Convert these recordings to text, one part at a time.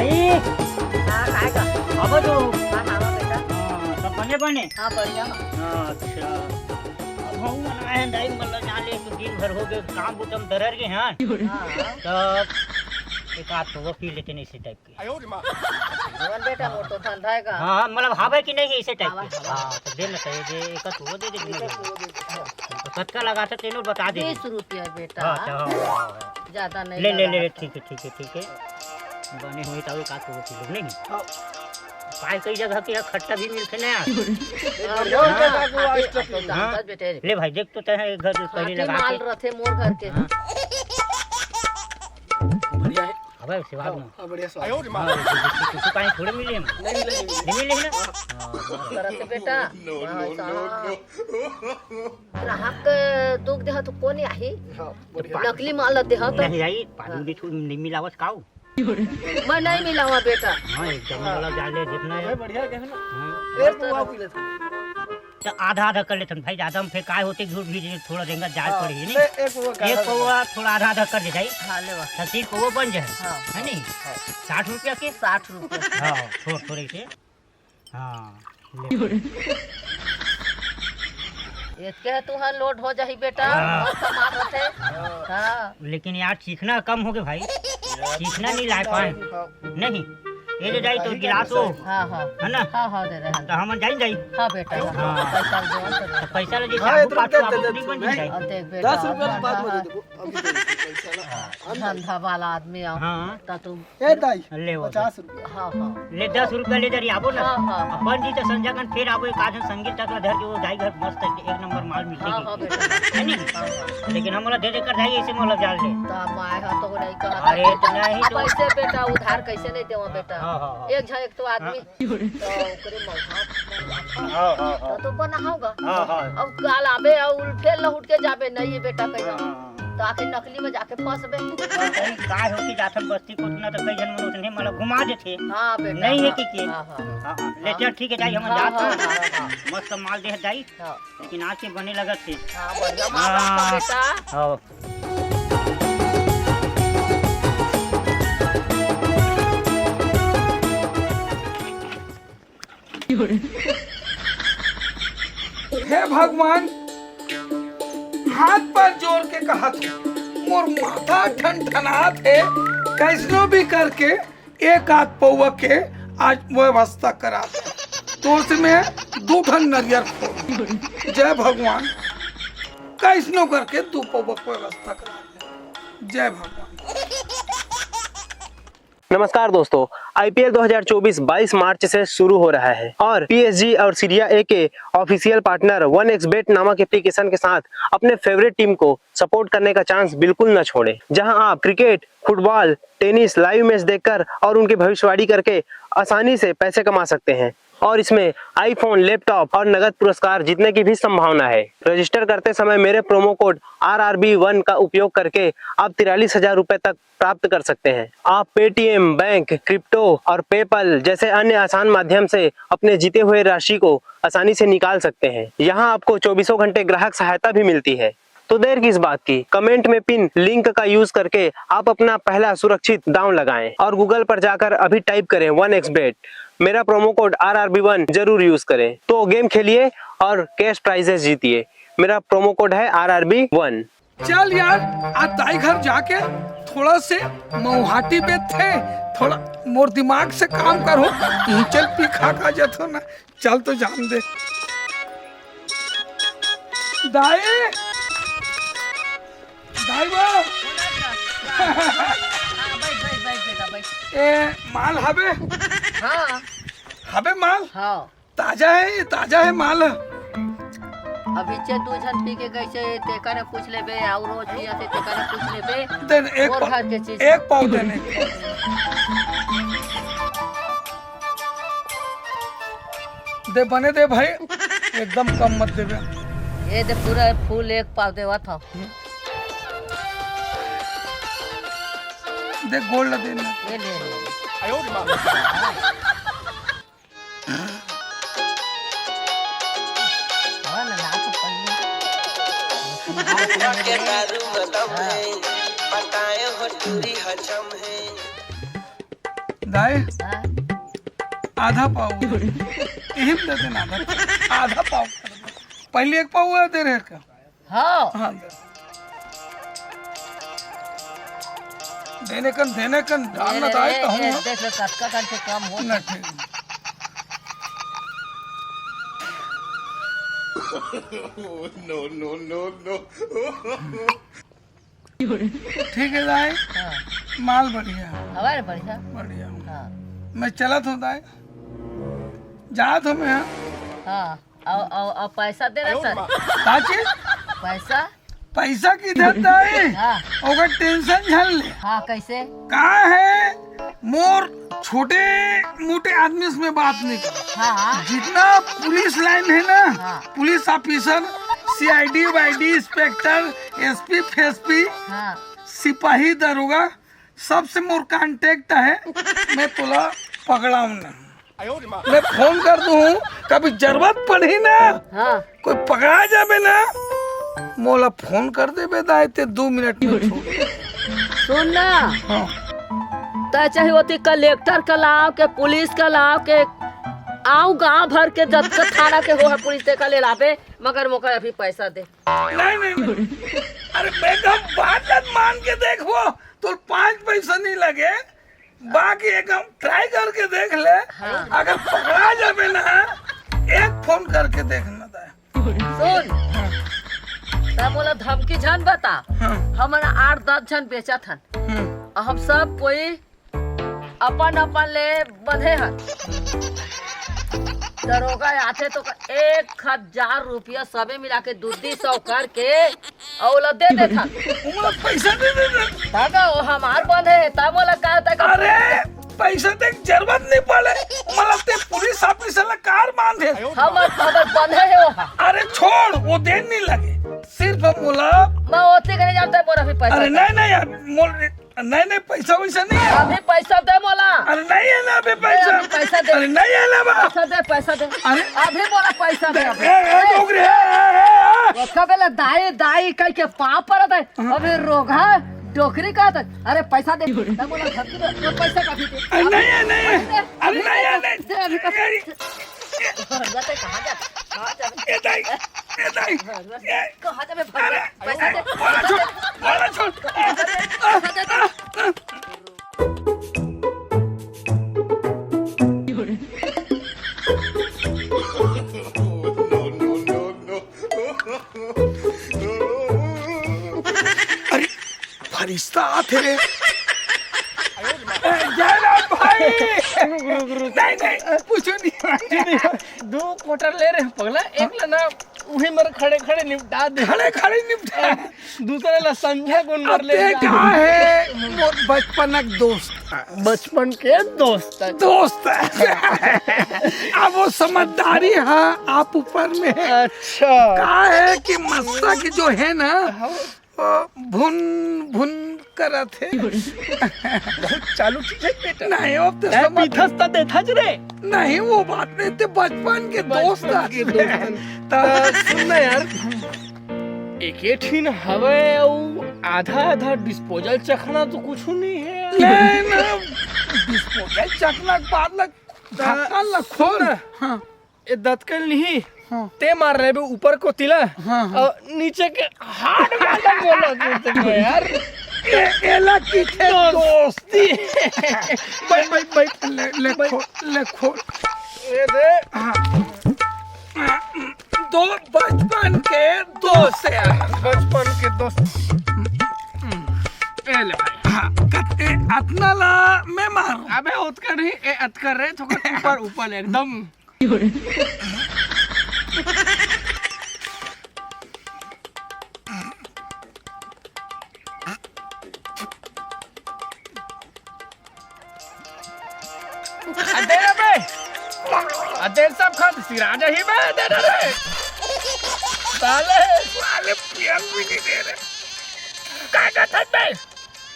भाई हाँ काय का अब तो हाँ हाँ बेटा सब बने बने। हाँ बढ़िया अच्छा अब हम बनाए दाई मतलब जान ले तो दिन भर हो गए काम बुतम दरर के हैं हाँ तब एक आध तो वो पी लेते नहीं इसी टाइप के। जीवन बेटा मोर तो धंधा है का हाँ मतलब हावे की नहीं है इसे टाइप हावे, के। हाँ तो दे ना चाहिए जे एक वो दे दे हाँ। तो कतका लगाते तेनों बता दे। 20 रुपया बेटा हाँ अच्छा हाँ ज्यादा नहीं ले ले लगा ले था। ठीक है ठीक है ठीक है बने हुए तो एक आध तो वो पी लो नहीं पाए कई जगह के खट्टा भी मिलते ना। हाँ, बेटे ले भाई देख तो तय घर पहले लगा माल के रथे मोर घर के हाँ। बढ़िया है। अबे स्वाद में हाँ बढ़िया स्वाद। तू कहीं थोड़े मिले हम नहीं मिले ना करत बेटा ग्राहक दुख देह तो कोनी आही हाँ बढ़िया। नकली माल देह तो नहीं आई पानी भी थोड़ी नहीं मिलावत खाओ। मैं नहीं मिलावा बेटा हाँ एकदम वाला डाले जितना है। भाई बढ़िया क्या है ना। हाँ एक पुआ पी लेते हैं। तो आधा आधा कर लेते भाई ज्यादा हम फिर काय होते झूठ भी थोड़ा देंगे जाल पड़ी है ले, नहीं एक पुआ एक पौवा थोड़ा आधा आधा कर दे भाई हाँ ले बा 30 पौवा बन जाए हाँ है नहीं 60 रुपया के 60 रुपया हाँ थोड़े थोड़े से हाँ ले। इसके है तू हाँ लोड हो जाही बेटा हाँ। और सामान रथे हाँ लेकिन यार सीखना कम हो गया भाई सीखना नहीं ला पाए नहीं ये ले जाई तो गिलास हो हाँ हाँ है ना हाँ हाँ दे रहे हैं तो हम जाई जाई हाँ बेटा हाँ। पैसा दो तो पैसा ले हाँ, जाए इतना पाँच दे आप दे, नहीं बन जाए और देख बेटा 10 रुपया बाद में हाँ, दे दो। अभी दे दो पैसा ना। धंधा वाला आदमी आओ हाँ तो तुम ए दाई ले वो 50 रुपया। हाँ हाँ ले 10 रुपया ले जरी आबो ना हाँ हाँ अपन जी तो संजागन फिर आबो एक आधन संगीत तक धर के वो जाई घर मस्त एक नंबर माल हाँ हाँ मिलेगी बेटा है नहीं हाँ, हाँ। लेकिन हम दे दे कर जाई ऐसे मोला जाल ले तो हम आए हैं तो नहीं कहा अरे तो नहीं तो कैसे बेटा उधार कैसे नहीं देवा बेटा हाँ हाँ एक झा एक तो आदमी तो ओकरे मौका हाँ हाँ तो बना होगा हाँ हाँ अब काल आबे और उल्टे लहुट के जाबे नहीं बेटा कहिया हाँ तो आखिर नकली में जाके फंसबे कहीं काय होती जाथन बस्ती को ना तो कई जन मन उतने मतलब घुमा देथे हाँ बेटा नहीं है हाँ, कि के हाँ हाँ हाँ हाँ ले चल ठीक है जाई हम हाँ, जात हाँ, हैं। हाँ, हाँ। मस्त माल दे जाई हाँ लेकिन आज के बने लगत थे हाँ बढ़िया माल रखा बेटा हाँ हे भगवान हाथ पर जोड़ के कहा था मोर माथा ठनठनात है कैसनो भी करके एक आध पौवा के आज व्यवस्था करा दे। तो उसमें 2 ठन नरियर खोल जय भगवान कैसनो करके 2 पौवा की व्यवस्था करा दे। जय भगवान। नमस्कार दोस्तों, आईपीएल 2024 22 मार्च से शुरू हो रहा है और पीएसजी और सीरिया ए के ऑफिशियल पार्टनर 1xBet नामक एप्लीकेशन के साथ अपने फेवरेट टीम को सपोर्ट करने का चांस बिल्कुल न छोड़ें। जहां आप cricket, football, tennis live match देखकर और उनकी भविष्यवाणी करके आसानी से पैसे कमा सकते हैं और इसमें आईफोन, लैपटॉप और नगद पुरस्कार जीतने की भी संभावना है। रजिस्टर करते समय मेरे प्रोमो कोड RRB1 का उपयोग करके आप 43,000 रुपए तक प्राप्त कर सकते हैं। आप पेटीएम, बैंक, क्रिप्टो और पेपल जैसे अन्य आसान माध्यम से अपने जीते हुए राशि को आसानी से निकाल सकते हैं। यहाँ आपको 24 घंटे ग्राहक सहायता भी मिलती है। तो देर किस बात की, कमेंट में पिन लिंक का यूज करके आप अपना पहला सुरक्षित दांव लगाएं और गूगल पर जाकर अभी टाइप करें 1xBet। मेरा प्रोमो कोड RRB1 जरूर यूज करें। तो गेम खेलिए और कैश प्राइजेस जीतिए। मेरा प्रोमो कोड है RRB1। चल यार आज ताई घर जाके थोड़ा से मऊहाटी पे थे थोड़ा मोर दिमाग से काम करो चल पी खा खा जातो ना चल तो जान दे दाई दाई बा हाँ बैठ बैठ बैठ बेटा बैठ ए माल हबे हाँ हबे माल हाँ ताजा है माल अभी चे 2 जन पी के कैसे तेका ने पूछ लेबे और रोज पिया से तेका ने पूछ लेबे देन और घर के चीज एक पाव देने दे बने दे भाई एकदम कम मत देबे ये दे पूरा फूल एक पाव देवा था दे गोल्ड देना ये ले हाँ ना लाख के दारू मतलब है पटाए हो टूरी हजम है दाई हाँ? आधा पाव यही दे देना, आधा पाव कर दो। पहले एक पाव दे रहे का। हाँ हाँ देने कन डालना दाई तो हम देख लो कटका कर से कम हो ना ठीक ठीक है दाई, हाँ माल बढ़िया हमारे बढ़िया बढ़िया। हाँ मैं चलत हूँ दाई, जात हूँ मैं। हाँ और पैसा दे रहा सर काची पैसा पैसा किधर दाई, हाँ ओकर टेंशन झल ले। हाँ कैसे कहा है मोर छोटे मोटे आदमी में बात नहीं कर। हाँ जितना पुलिस लाइन है ना, हाँ। पुलिस ऑफिसर, सीआईडी वाईडी इंस्पेक्टर, एसपी फेसपी, हाँ सिपाही दरोगा, सबसे मोर कांटेक्ट है। मैं तुला पकड़ाऊ ना, मैं फोन कर दूं, कभी जरूरत पड़ी ना हाँ कोई पकड़ा जाबे ना, मोला फोन कर देबे दाई ते 2 मिनट में छोड़। सुन ना हाँ तो चाहे होती कलेक्टर का लाओ के पुलिस का लाओ के आओ गांव भर के जब तक थाना के हो पुलिस का ले लावे, मगर मोका अभी पैसा दे। नहीं अरे बेगम बात मान के देखो तो 5 पैसा नहीं लगे, बाकी एक हम ट्राई करके देख ले। हाँ। अगर पकड़ा जाबे ना एक फोन करके देखना था। सुन तब बोला धमकी झन बता, हाँ, हमारा 8-10 जन बेचा था, हाँ, हम सब कोई अपन अपन ले बंधे हन। दरोगा आते तो 1000 रुपया सबे मिला के 200 करके औला दे देता। उमला पैसा दे दे। तब वो हमार बंधे तब बोला कहता अरे पैसा दे जरूरत नहीं पड़े, मतलब ते पुलिस ऑफिसर ला कार बांधे। हमर खबर बंधे है वो। अरे छोड़, वो देन नहीं लगे, सिर्फ हम बोला। मैं ओते करे जानता है बोला भी पैसा। अरे नहीं यार, नहीं पैसा वैसा नहीं है। अभी पैसा दे मोला। अरे नहीं है ना अभी पैसा। पैसा दे। अरे नहीं है ना बा। पैसा दे। अरे अभी बोला पैसा दे। डोगरे उसका पहले दाई कह के पाँव पड़ता है, अभी रोगा डोकरी का था। अरे पैसा दे। तब बोला धरती पे तो पैसा काफी दे। अरे नहीं है अरे नहीं है दे अभी कहाँ जाते ये दाई कहाँ जाते पैसा दे। बोला छोड़ अरे फरिश्ता थे रे। जयराम भाई नहीं पूछो नहीं। 2 क्वार्टर ले रहे पगला, एक ला ना उही मर खड़े निपटा दे, खड़े निपटा। दूसरे ला संझा गुण मर ले। क्या है मोर बचपन का दोस्त, बचपन के दोस्त अब वो समझदारी है आप ऊपर में है। अच्छा क्या है कि मस्सा की जो है ना भुन करा थे। बहुत चालू चीज है बेटा। नहीं अब तो ए, समझ पीथस ता देखा रे। नहीं, वो बात नहीं थे, बचपन के दोस्त के सुनना यार, एक ठीन हवे आधा डिस्पोजल चखना तो कुछ नहीं है। नहीं ना डिस्पोजल चकना के बाद लग ढक्कन लग खोल। हाँ ये दतकन नहीं हाँ ते मार रहे बे ऊपर को तिला हाँ और नीचे के हाथ वाला बोला तो यार एला की थे दोस्ती। बैठ ले खोल ये दे। हाँ दो बचपन के दोस्त है। बचपन के दोस्त ए ले भाई। हाँ कते अतना ला मैं मार। अबे उतकर नहीं ए अतकर रे थोड़ा ऊपर एकदम अदे रे बे अदे सब खान सिराजा ही बे दे रे साले पियान भी नहीं दे रहे। का था बे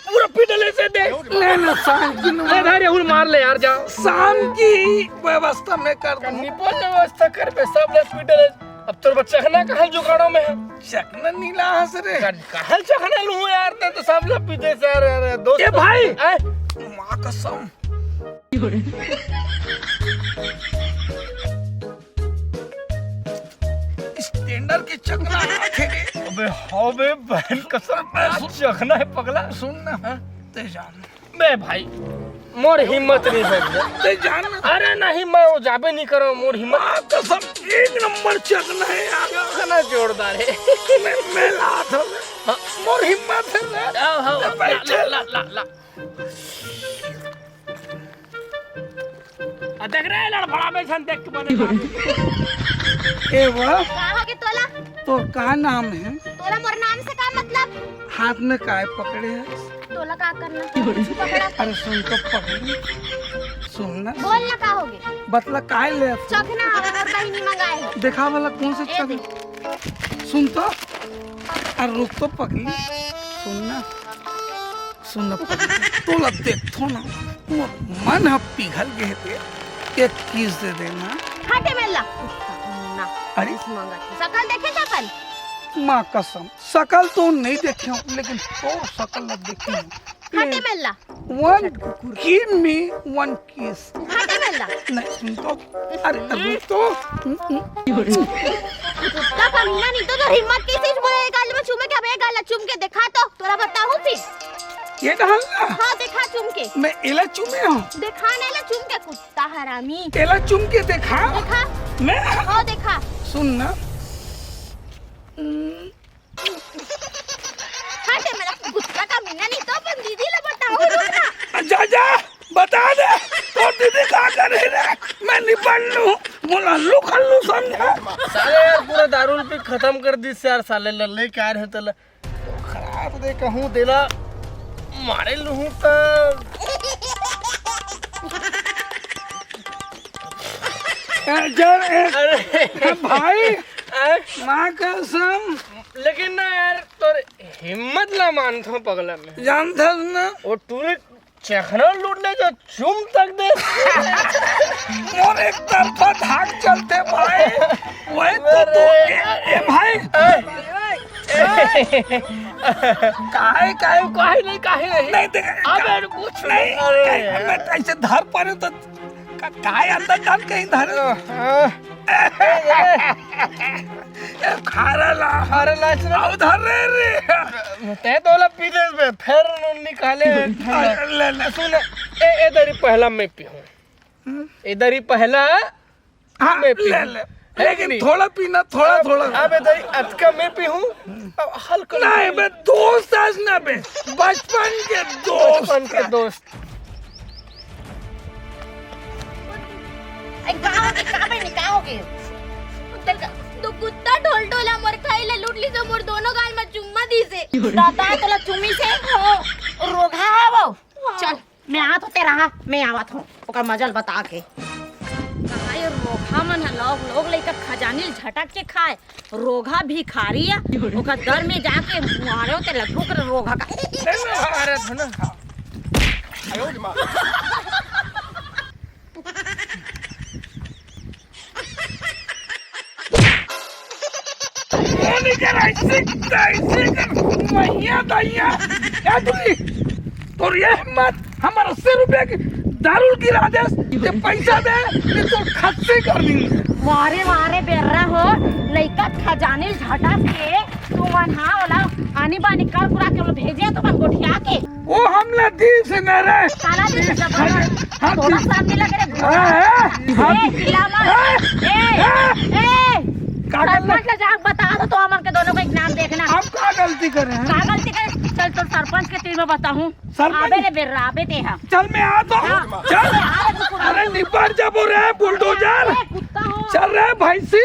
पूरा पीटले से दे लेना शाम की ले धारे हुल मार ले यार जाओ शाम की व्यवस्था में कर दूं। निपोल व्यवस्था कर बे सब ले पीटले। अब तोर बच्चा खाना कहाँ जुगाड़ों में है? चकना नीला हंस रे। कहाँ चखना लूँ यार, ते तो सब लोग पीते से यार दोस्त। ए भाई आए माँ कसम स्टैंडर्ड के चकना हाथ है रे। अबे हाँ बे बहन कसम चखना है पगला। सुन ना ते जान बे भाई मोर हिम्मत नहीं है। ते जान अरे नहीं मैं वो जाबे नहीं करो मोर हिम्मत। कसम एक नंबर चकना है यार। चखना जोरदार है। मैं लात हूँ मोर हिम्मत है रे। हाँ ला ला ला देख रहे लड़बड़ा में छन देख के बने। ए वाह कहाँ के तोला? तो का नाम है? तोला मोर नाम से का मतलब? हाथ में काय पकड़े है? तोला का करना? पकड़ा। अरे सुन तो पकड़ी सुन ना बोल ना का होगे? बतला काय ले चखना और बहिनी मंगाए है। देखा वाला कौन से ए चक सुन तो अरे रुक तो पकड़ी सुन ना तोला देखो ना मोर मन ह पिघल गए थे। एक किस दे देना। हटे मेला ना। अरे मंगा सकल देखे सकल माँ कसम शकल तो नहीं देखे हूँ लेकिन तो शकल न देखी हूँ। हटे मेला वन गिव मी वन किस। हटे मेला नहीं सुन तो अरे रुक तो कुत्ता कमीना नहीं तो हिम्मत कैसे बोले गाल में चूमे के। अब एक गाल चूम के दिखा तो तोरा बताऊं फिर। ये डालना हाँ दिखा चूम के। मैं एला चुमे हूँ। दिखा नेला चूम के कुत्ता हरामी। एला चुम के देखा दिखा मैं हाँ दिखा। सुन ना हटे मेरा कुत्ता कमीना नहीं तो अपन दीदी ले बताऊं ना। जा जा बता दे तो दीदी का करे रे। मैं निपट लूं बोला लू खल्लू समझा। साले यार पूरा दारू पे खत्म कर दी यार। साले लल्ले क्या रहे तला खराब दे कहूँ देला मारे लूँ का अरे भाई माँ कसम लेकिन ना यार तो हिम्मत ना मानता हूँ पगला में। जानता ना वो टूरे चखना लूटने जो चुम तक दे और एक तरफा धाक चलते भाई वही तो ए भाई काहे नहीं देख अबे कुछ नहीं अरे मैं ऐसे धर पारे तो काय अंदर डाल कहीं धर खारा ला उधर रे ते तोला पीले में फिर निकाले ले ले सुन इधर ही पहला मैं पीऊं। इधर ही पहला हाँ, मैं पीऊं। ले ले लेकिन थोड़ा पीना थोड़ा अब इधर ही अतका मैं पीऊं हल्का नहीं मैं दोस्त आज ना बे बचपन के दोस्त बचपन के दोस्त। निकाहोगे तो कुत्ता ढोल ढोला मोर खाइला लूटली तो मोर दोनों गाल में चुम्मा दी से दादा तोला चुम्मी से हो रोगा है वो। चल मैं आत होते रहा मैं आवत हूँ ओकर मजल बता के। कहा ये रोगा मन है लोग लेकर खजानिल झटक के खाए। रोगा भिखारी है ओकर दर में जाके मारे होते लगो कर रोगा का और ये हिम्मत हमारा 80 रुपए की दारू गिरा दे ये पैसा दे नहीं तो खस्सी कर देंगे। मारे मारे बेर्रा हो लइका खजानिल झटक के तू मन हां वाला आनी बानी कर पूरा के भेजे तो मन गोठिया के वो हमला दी से न रे साला दिन सब थोड़ा सामने लगे रे चिल्लामा सरपंच जाके बता दो तो हमन के दोनों को एक नाम देखना। हम क्या गलती कर रहे हैं? का गलती करे चल तो सरपंच के टीम में बताऊं। सरपंच? आबे रे बेर्रा आबे ते हम चल मैं आता हूँ चल अरे निपट जा बोल रहे बुलडोजर कुत्ता हो चल रहे भैंसी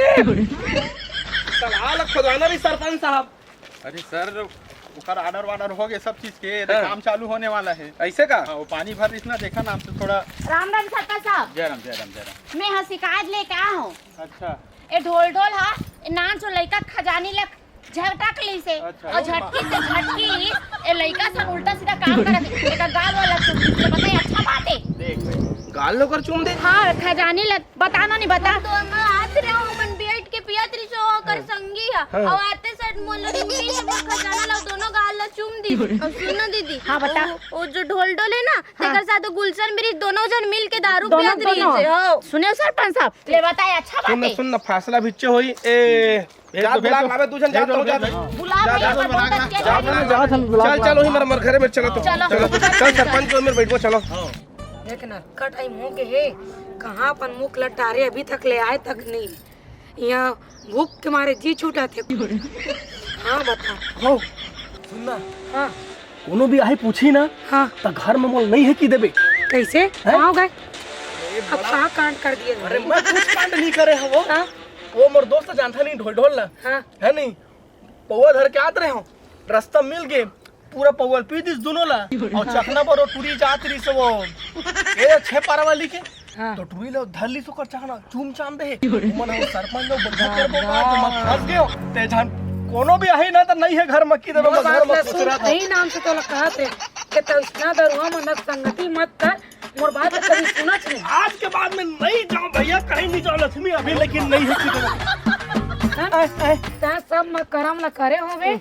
खुदाना भी सरपंच साहब। अरे सर उसका ऑर्डर हो गए सब चीज के काम चालू होने वाला है। ऐसे का वो पानी भर इतना देखा ना हमसे थोड़ा। राम राम सरपंच साहब जयराम मैं यहाँ शिकायत लेके आया हूँ। अच्छा ए ढोल ढोल हा नान सो लइका खजानी लग झटक ली से अच्छा। और झटकी ए लइका सन उल्टा सीधा काम करत एका गाल वाला चुम बताए अच्छा बात है। देख गाल लोकर चुम दे हाँ खजानी लग बताना नहीं बता तो मैं हाथ रे हूँ मन बैठ के पिया त्रिशो कर संगी है और आते सर मिनट मोल लूटी से मोर खजाना ला दोनों गाल ला चूम दी। और सुनो दीदी, हाँ बता। वो जो ढोल ढोल है ना, तेकर साथ गुलशन मेरी दोनों जन मिल के दारू पियत रही से। हो सुने सरपंच साहब, ले बताए अच्छा बात है। सुन फासला बिच्चे होई ए जा बुला लावे तू चल जा तो जा बुला चल चल वही मर घरे में चलो तो चल सरपंच को मेरे बैठो चलो। देख ना का टाइम हो गए है, कहाँ अपन मुख लटारे अभी तक ले आए तक नहीं। यहाँ भूख के मारे जी छूटा थे। हाँ बता। हो सुनना, हाँ कोनो भी आई पूछी ना हाँ तो घर में मोल नहीं है की देबे। कैसे कहाँ गए? अब कहाँ कांड कर दिए? अरे मैं कुछ कांड नहीं करे हो हाँ वो मोर दोस्त जानता नहीं ढोल ढोल ना हाँ है नहीं पौवा धर के आते रहे हो रास्ता मिल गए पूरा पौवा पी दिस दोनों ला और चखना पर टूरी जात रही से वो ये 6 पारा वाली के हाँ तो टूरी लो धर ली सो कर चखना चूम चाम दे मन हो सरपंच लोग बंधा कर बोगा तो मत फंस गयो ते जान कोनो भी आई ना तो नहीं है घर मक्की देबे मोर घर बात मत ले पूछ सुन, रहा था। यही नाम से तो कहा थे कि तो इतना दरुआ मन संगति मत कर। मोर बात कभी सुना नहीं। आज के बाद में नहीं जाऊं भैया कहीं नहीं जाऊं लक्ष्मी अभी लेकिन नहीं है ता सब मत करम ला करे होवे,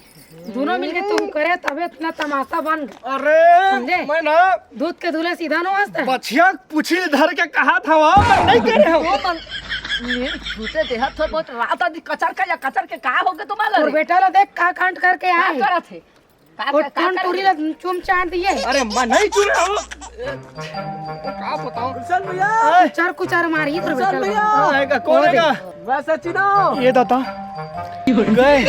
दोनों मिलके तुम करे तबे इतना तमाशा बन गए। अरे समझे? मैं ना दूध के दूल्हे सीधा न वास्ते। बछिया पूछी धर के कहा था वहाँ मैं नहीं कह रहे हो छूटे देहा तो बहुत रात आदि कचर का या कचर के का हो गए तुम्हारा? और बेटा ला देख का कांड करके आए करा थे और टोन टूरी ला चुम चाट दिए। अरे मैं नहीं चुने हो क्या बताऊं चल भैया चार कुचार मारी तो बेटा ला। आएगा कौन आएगा बस सचिनो ये दाता गए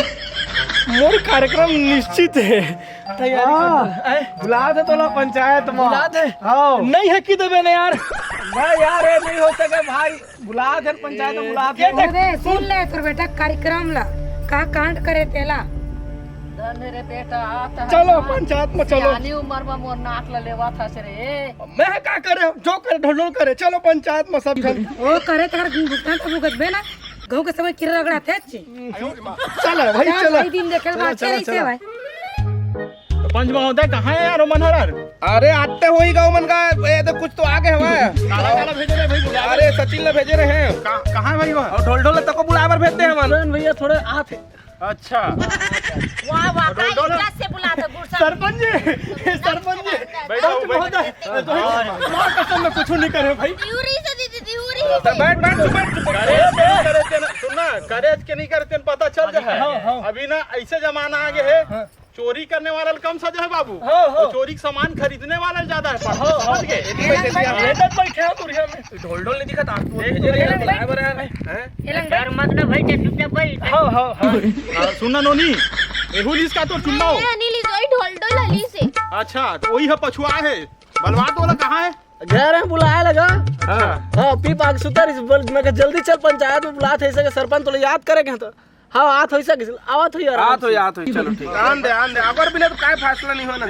मोर कार्यक्रम निश्चित है तैयारी बुला दे तो लोग पंचायत में बुला दे नहीं है कि देवे ना यार मैं यार ये नहीं हो सके भाई बुला दे पंचायत में बुला दे सुन ले तो बेटा कार्यक्रम ला का कांड करे तेला। मेरे बेटा आता चलो पंचायत में चलो यानी उम्र में मोर नाक ला लेवा था से रे। मैं क्या करे जो करे ढोल करे चलो पंचायत में सब जन ओ करे तकर भुगतान तो गजबे ना गांव के समय किरा रगड़ा थे। चलो भाई चलो भाई दिन देखेल बात चलो, रही से चलो। भाई। पंच महोदय कहाँ है यार ओ मनोहर? अरे आते हो ही गाँव मन का ये तो कुछ तो आगे हवा काला भेजे रहे भाई अरे सचिन ने भेजे रहे हैं कहाँ है भाई वह? और ढोल ढोल तक को बुलावर भेजते हैं मन भैया थोड़े आते अच्छा वाह वाह का इज्जत से बुला तो गुरसा सरपंच जी मां कसम में कुछ नहीं करे भाई दिउरी से दीदी दिउरी से। बैठ बैठ सुनना करेज के नहीं करते पता चल जाए अभी ना ऐसे जमाना आगे है चोरी करने वाला कम सजा है बाबू और चोरी का सामान खरीदने वाला ज्यादा है समझ गए ढोल ढोल नहीं दिखा था डर मत ना भाई चुपचाप भाई। सुनना नोनी एहू लिस का तो चुनाव ए अनिल जोई ढोल ढोल हली से। अच्छा तो वही है पछुआ है बलवात वाला कहाँ है? घर है बुलाया लगा हाँ पी पाक सुतर मैं जल्दी चल पंचायत में बुला थे ऐसे सरपंच तो याद करेंगे तो हाँ आत हो सके आवत हो यार आत हो चलो ठीक है आन दे अगर बिना तो काय फैसला नहीं होना।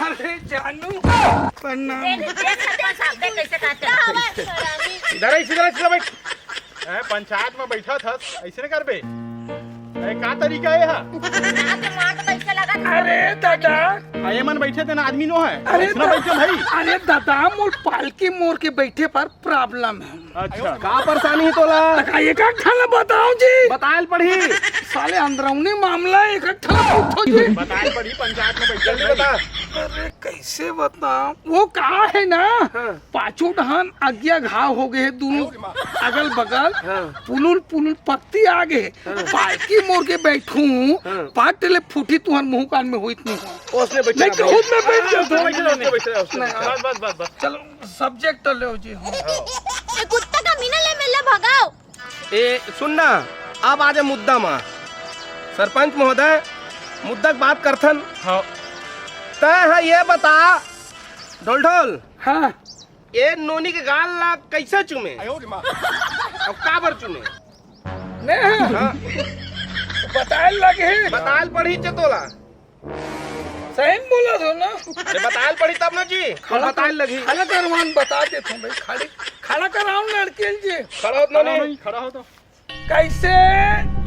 अरे जानू प्रणाम। कैसे काटे इधर बैठ पंचायत में बैठा था ऐसे नहीं करबे का तरीका है अरे दादा ये मन बैठे थे ना आदमी नो है अरे इतना बैठे भाई अरे दादा मोर पालकी मोर के बैठे पर प्रॉब्लम है। अच्छा का परेशानी है तोला एक खाना बताओ जी बतायल पड़ी साले अंदरूनी मामला एक पूछो जी बताए पड़ी पंचायत में बैठे जल्दी बता अरे कैसे बताओ वो कहा है ना पांचों डहान आज्ञा घाव हो गए दोनों अगल बगल पुलुल पुलुल पत्ती आ गए पालकी मोर के बैठू पाट ले फूटी तुहर मुंह कान में हुई नहीं उसने बैठा नहीं खुद में बैठ जाओ बस चलो सब्जेक्ट ले जी ए कुत्ता का मीना ले मेला भगाओ। ए सुनना अब आज मुद्दा में सरपंच महोदय मुद्दा बात करथन तय है ये बता ढोल ढोल हाँ ये नोनी के गाल ला कैसे चुमे अब काबर चुमे नहीं बताए लगे बतायल पड़ी चतोला सही बोला तो ना अरे बतायल पड़ी तब ना जी बतायल लगी खाना करवान बता देता हूँ भाई खाली खाना कराऊं लड़के जी खड़ा होत नहीं खड़ा हो तो कैसे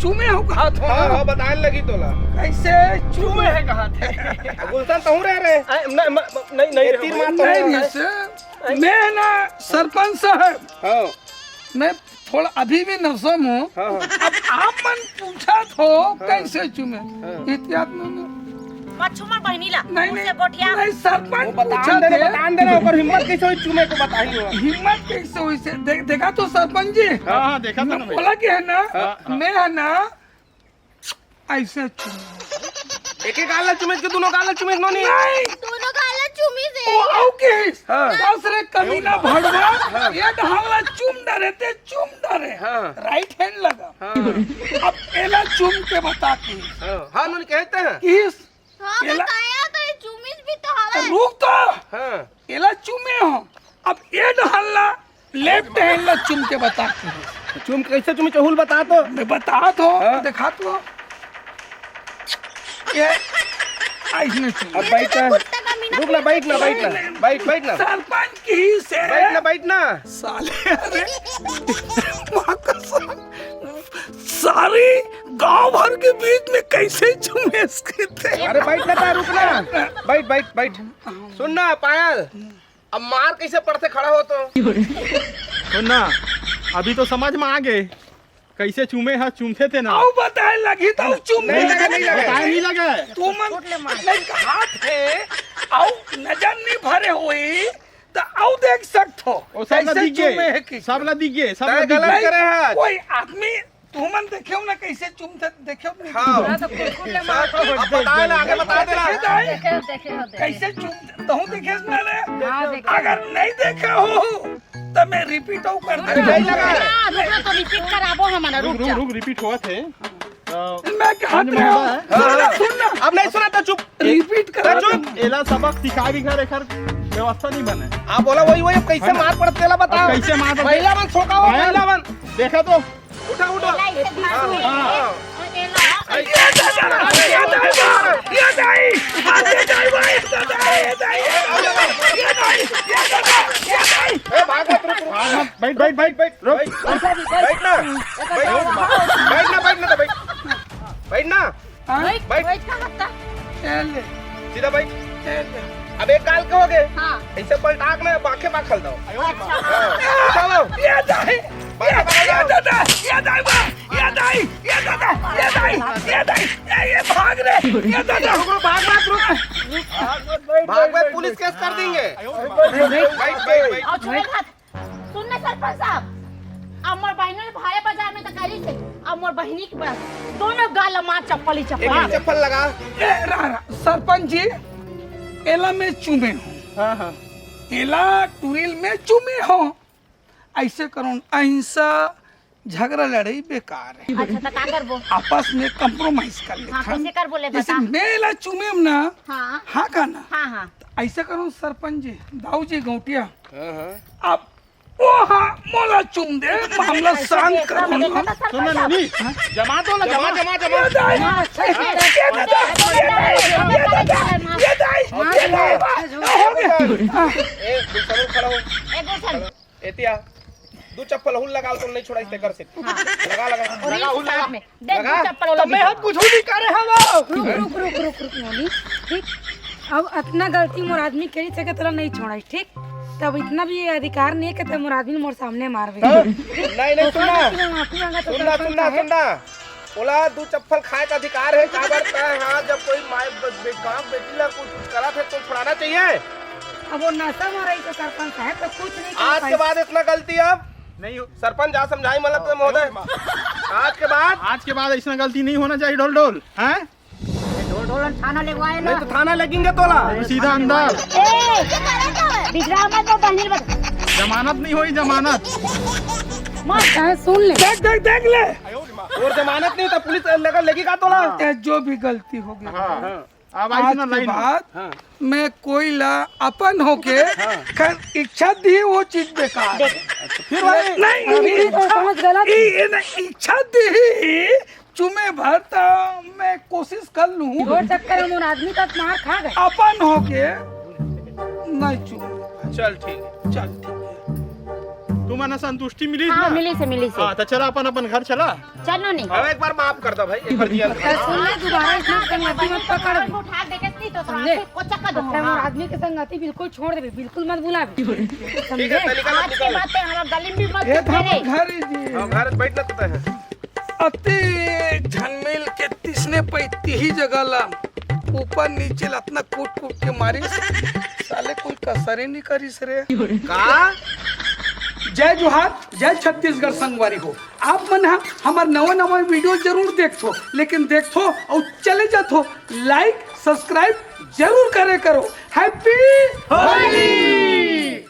चूमे हो कहा था हाँ हाँ बतायल लगी तोला कैसे चूमे है कहा थे गुलशन तहु रह रहे नहीं तीर मार नहीं से मैं ना सरपंच साहब, हाँ मैं थोड़ा अभी भी नशा में हूँ। हाँ अब आप मन पूछा तो कैसे चुमे, एहतियात में मत छुमा बहनी ला नहीं मुझसे नहीं गोठिया नहीं, सरपंच पूछा बता थे। देना ओकर हिम्मत कैसे हुई चूमे को बताइए। हिम्मत कैसे हुई से देखा तो सरपंच जी, हाँ देखा था ना भाई। बोला कि है ना, हाँ। मैं है ना ऐसे चुमे एक गाल चुमे के दोनों गाल चुमे नो नहीं। नहीं, दोनों गाला चुमी से वो आओ के हाँ। बस रे कमीना भड़वा ये ढाला चुम डरे थे, चुम डरे हाँ। राइट हैंड लगा। अब एला चुम के बता के हाँ नो कहते हैं। किस हाँ बताया तो ये चुमीस भी तो हवा रुक तो हाँ एला चुमे हो। अब ये ढाला लेफ्ट हैंड ला चुम के बता के चुम कैसे चुमे चहुल बता तो। मैं बता तो हाँ। दिखा तो ये ऐसने चुम। अब बैठ ना, कुत्ता का मीना रुक ना, बैठ ना, बैठ ना, बैठ ना, सरपंच की से बैठ ना। साले अरे माँ कसम, सारी गांव भर के बीच में कैसे चुमे इसके थे। अरे बैठ ना, रुक ना, बैठ बैठ बैठ। सुन ना पायल, अब मार कैसे पड़ते खड़ा हो तो। सुन ना, अभी तो समझ में आ गए कैसे चूमे है, चूमते थे ना। आओ बताए लगी तो चुम नहीं लगा, नहीं लगा। बताया नहीं लगा। तू मन नहीं कहा थे, आओ नजर नहीं भरे हुई तो आओ देख सकते हो वो सब ला कैसे दिख चुमे है गए, कि सब ला दिख गए, सब ला तय दिख गलत गए। करे हैं। कोई आदमी तू मन देखे ना कैसे चुमते देखे हाँ अब बता ना, आगे बता देना। कैसे चुमते तो देखे ना रे। अगर नहीं देखे हो तो मैं रिपीट कर दे। नहीं लगा। रुको तो रिपीट कराबो हमारा रुक रुक रुक जा रुक रिपीट हुआ थे। मैं कहा सुनना अब नहीं सुना तो चुप। रिपीट कर चुप। एला सबक सिखा भी घर एकर व्यवस्था नहीं बने। आप बोला वही वही, अब कैसे मार पड़ते ला बताओ। अब कैसे मार पड़ते? महिला मन सोका हो, पायल। महिला मन। देखा तो उठा उठा। ए भाग मत, रुक रुक। बैठ बैठ बैठ बैठ रुक। बैठ ना, बैठ ना, बैठ ना तो बैठ, बैठ ना, बैठ सीधा बैठ। अब एक गाल के हो गए, ऐसे पलटाक ना बाखे बाखल दो। चलो भाग रे भाग भाग, पुलिस केस कर देंगे। बैठ बैठ बैठ। और छोड़ हाथ सुन ना सरपंच साहब, अब मोर बहनों ने भाड़े बाजार में तकारी से अब मोर बहनी के पास दोनों गाल मार चप्पल ही एक चप्पल। चप्पल लगा। सरपंच जी एला में चुमे हो, हाँ हाँ एला टूरिल में चुमे हो। ऐसे करो अहिंसा झगड़ा लड़ाई बेकार है, अच्छा तो का करबो? आपस में कंप्रोमाइज कर ले। हाँ कैसे कर बोले जैसे बता। मैं एला चुमे ना, हाँ हाँ का ना, हाँ हाँ ऐसे करो सरपंच जी, दाऊ जी गौटिया आप ओ हाँ मोला चुम दे, मामला शांत करो ना। सुन ना ननी, जमा तो ना, जमा जमा जमा। खड़ा हो। एगो चल एतिया दो चप्पल हुल लगा तो नहीं छोड़ा इससे कर से। लगा लगा और लगा हुल साथ लगा। में देख लगा। दो चप्पल वाला मैं हाथ कुछ नहीं करे हम लोग। रुक रुक रुक रुक रुक नोनी, ठीक। अब इतना गलती मोर आदमी करी सके तोला नहीं छोड़ा, ठीक। तब इतना भी अधिकार नहीं है कि मोर आदमी मोर सामने मारवे। नहीं नहीं सुनना, माफी मांगा तो सुनना सरपंच सुनना साहब। सुनना। बोला दो चप्पल खाए का अधिकार है, का करता है। हाँ जब कोई माँ बाप बेटी ला कुछ करा थे तो छुड़ाना चाहिए। अब वो नशा में रही तो सरपंच साहब तो कुछ नहीं कर आज के पाई। बाद इतना गलती अब नहीं सरपंच जा समझाई मतलब तो महोदय। आज के बाद ऐसा गलती नहीं होना चाहिए। ढोल ढोल हैं ढोल ढोल थाना लगवाए नहीं तो थाना लगेंगे तोला। सीधा अंदर। बिगड़ा मत तो बहनी बता जमानत नहीं हुई, जमानत। हाँ, सुन ले। देख ले, और जमानत नहीं तो पुलिस लगेगा तोला। ये जो भी गलती होगी अब आज आई ना के लाइन। बाद मैं कोई ला अपन होके कर इच्छा दी वो चीज बेकार है। फिर वही नहीं तो समझ गलत। इच्छा दी चुमे भर तो मैं कोशिश कर लूं और चक्कर में मोर आदमी का मार खा गए। अपन होके नहीं चुमे। चल ठीक है। चल ठीक है। तू मना संतुष्टि मिली हाँ ना? मिली से हाँ तो चला अपन अपन घर चला। चलो नहीं अब एक बार माफ कर दो भाई, एक बार दिया। सुन ले, दोबारा इतना गलती मत पकड़। उठा देखे तो समझे? को चक्का दो अपने मोर आदमी के संगति बिल्कुल छोड़ दे, बिल्कुल मत बुला। समझे? आज की बातें हमारा गली में मत ये था करे। घर जी भारत बैठ लगता है अति झनमेल के तीसने पैती ही जगह ला ऊपर नीचे लतना कूट कूट के मारी साले कोई कसर ही नहीं करीस रे का जय जोहार जय छत्तीसगढ़ संगवारी हो। आप मन हमार नवा वीडियो जरूर देखो, लेकिन देखो और चले जातो लाइक सब्सक्राइब जरूर करे करो। हैप्पी होली।